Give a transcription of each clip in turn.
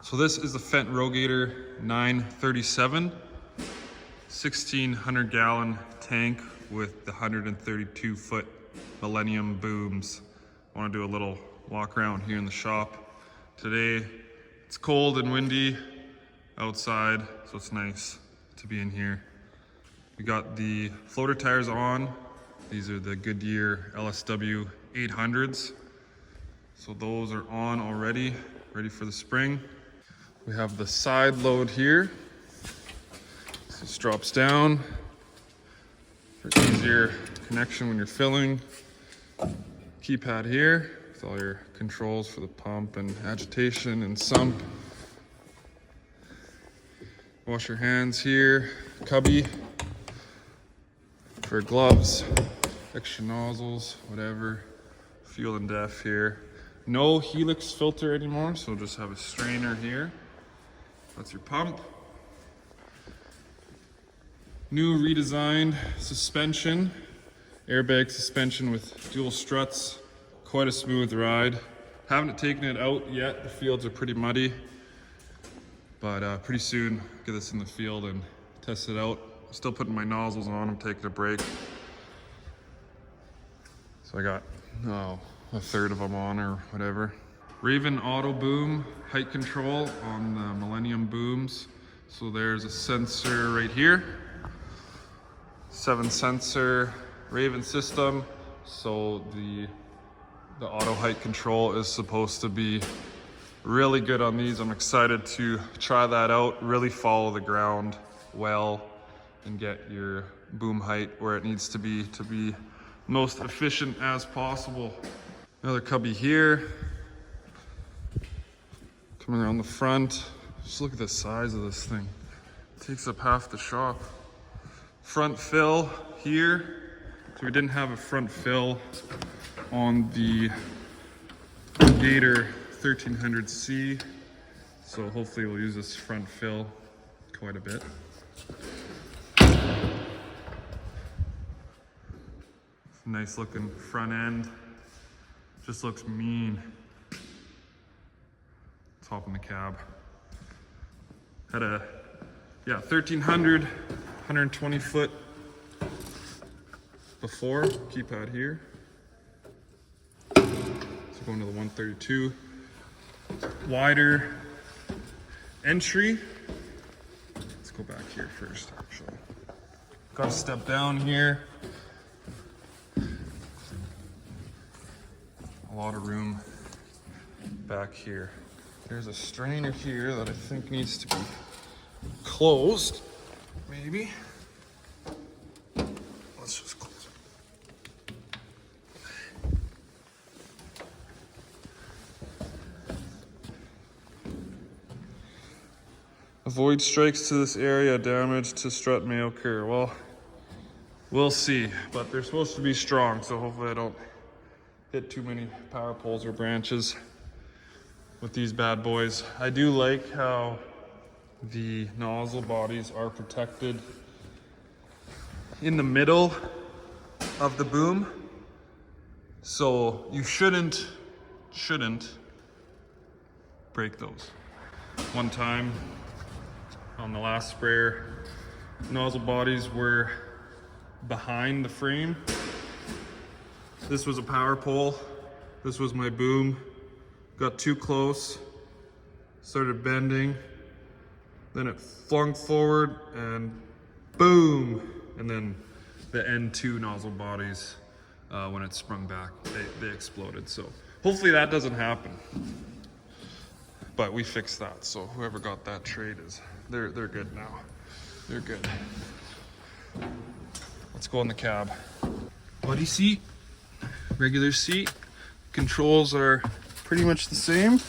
So this is the Fendt Rogator 937, 1600 gallon tank with the 132 foot Millennium booms. I want to do a little walk around here in the shop. Today it's cold and windy outside, so it's nice to be in here. We got the floater tires on. These are the Goodyear LSW 800s. So those are on already, ready for the spring. We have the side load here. So this drops down for easier connection when you're filling. Keypad here with all your controls for the pump and agitation and sump. Wash your hands here. Cubby for gloves, extra nozzles, whatever. Fuel and def here. No helix filter anymore, so just have a strainer here. That's your pump. New redesigned suspension, airbag suspension with dual struts. Quite a smooth ride. Haven't taken it out yet. The fields are pretty muddy, but pretty soon get this in the field and test it out. Still putting my nozzles on. I'm taking a break. So I got a third of them on or whatever. Raven auto boom height control on the Millennium booms. So there's a sensor right here. 7 sensor Raven system. So the auto height control is supposed to be really good on these. I'm excited to try that out. Really follow the ground well and get your boom height where it needs to be most efficient as possible. Another cubby here. Coming around the front. Just look at the size of this thing. It takes up half the shop. Front fill here. So we didn't have a front fill on the Gator 1300C. So hopefully we'll use this front fill quite a bit. Nice looking front end. Just looks mean. Let's hop in the cab. Had a 1300, 120 foot before. Keypad here. So going to the 132. Wider entry. Let's go back here first, actually. Got to step down here. A lot of room back here. There's a strainer here that I think needs to be closed, maybe. Let's just close it. Avoid strikes to this area, damage to strut may occur. Well, we'll see, but they're supposed to be strong, so hopefully I don't hit too many power poles or branches with these bad boys. I do like how the nozzle bodies are protected in the middle of the boom, so you shouldn't break those. One time on the last sprayer, nozzle bodies were behind the frame. This was a power pole. This was my boom. Got too close, started bending. Then it flung forward and boom. And then the N2 nozzle bodies, when it sprung back, they exploded. So hopefully that doesn't happen. But we fixed that. So whoever got that trade they're good now. They're good. Let's go in the cab. Buddy seat. Regular seat. Controls are pretty much the same.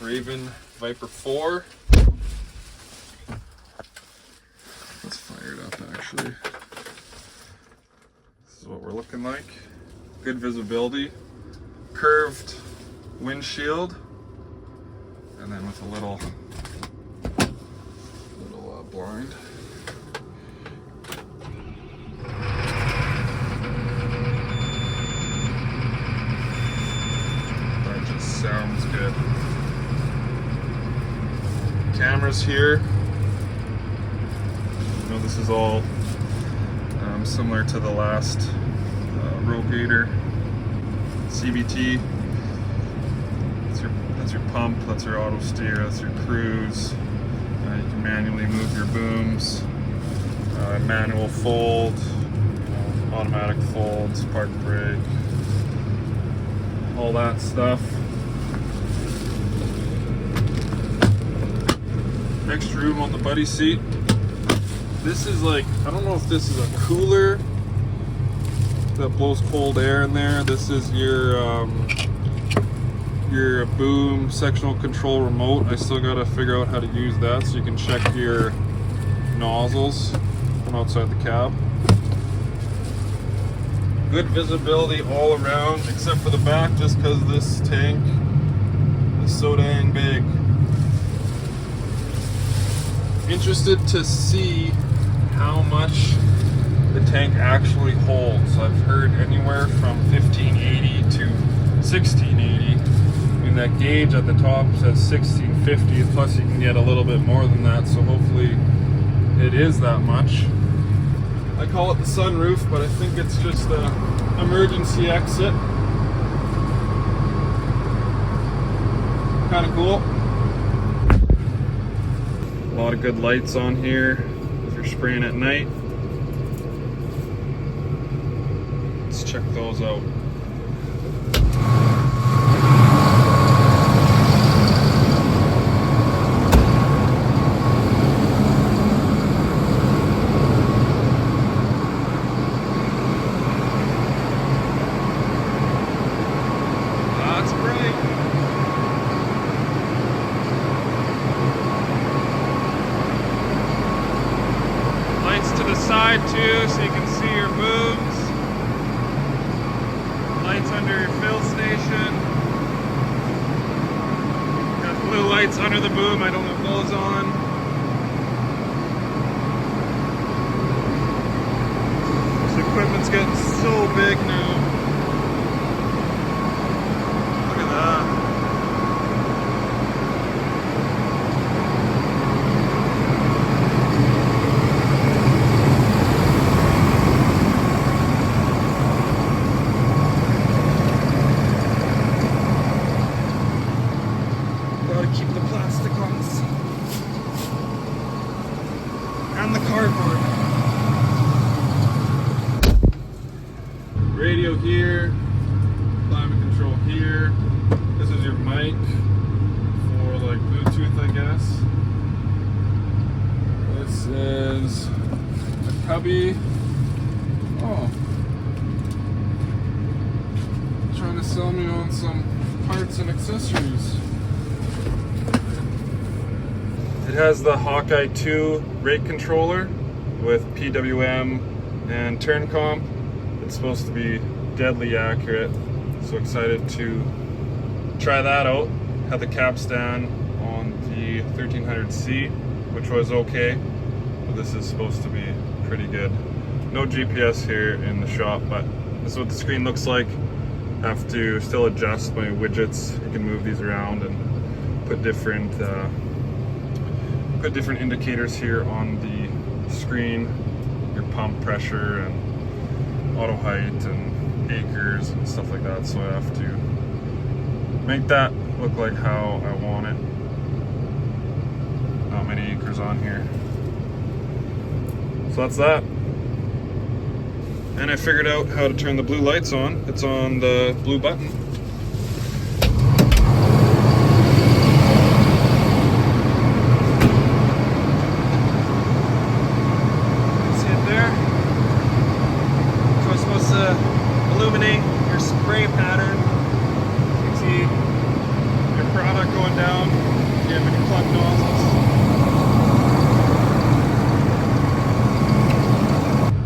Raven Viper 4. Let's fire it up actually. This is what we're looking like. Good visibility. Curved windshield. And then with a little blind. Sounds good. cameras here. You know, this is all similar to the last Rogator CVT. That's your pump, that's your auto steer, that's your cruise. You can manually move your booms, manual fold, automatic folds, park brake, all that stuff. Extra room on the buddy seat. This is like, I don't know if this is a cooler that blows cold air in there. This is your boom sectional control remote. I still gotta figure out how to use that so you can check your nozzles from outside the cab. Good visibility all around except for the back, just because this tank is so dang big. Interested to see how much the tank actually holds. I've heard anywhere from 1580 to 1680. That gauge at the top says 1650, plus you can get a little bit more than that, so hopefully it is that much. I call it the sunroof, but I think it's just an emergency exit. Kind of cool. A lot of good lights on here if you're spraying at night. Let's check those out. To the side too, so you can see your booms. Lights under your fill station. Got blue lights under the boom, I don't have those on. This equipment's getting so big now. Look at that. Keep the plastic on and the cardboard. Radio here, climate control here. This is your mic for like Bluetooth, I guess. This is a cubby. Oh, trying to sell me on some parts and accessories. It has the Hawkeye 2 rate controller with PWM and turn comp. It's supposed to be deadly accurate, so excited to try that out. Had the capstan on the 1300C, which was okay, but this is supposed to be pretty good. No GPS here in the shop, but this is what the screen looks like. Have to still adjust my widgets. You can move these around and put different indicators here on the screen, your pump pressure and auto height and acres and stuff like that, so I have to make that look like how I want it. Not many acres on here. So that's that. And I figured out how to turn the blue lights on. It's on the blue button. Illuminate your spray pattern. You can see your product going down. If you have any plug nozzles.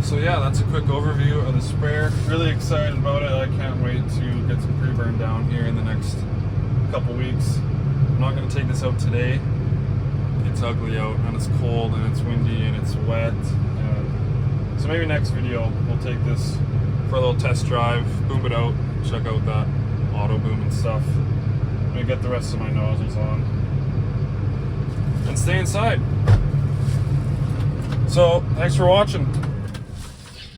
So yeah, that's a quick overview of the sprayer. Really excited about it. I can't wait to get some pre-burn down here in the next couple weeks. I'm not going to take this out today. It's ugly out and it's cold and it's windy and it's wet. So maybe next video we'll take this for a little test drive, boom it out, check out that auto boom and stuff. I'm gonna get the rest of my nozzles on and stuff. stay inside. So, thanks for watching.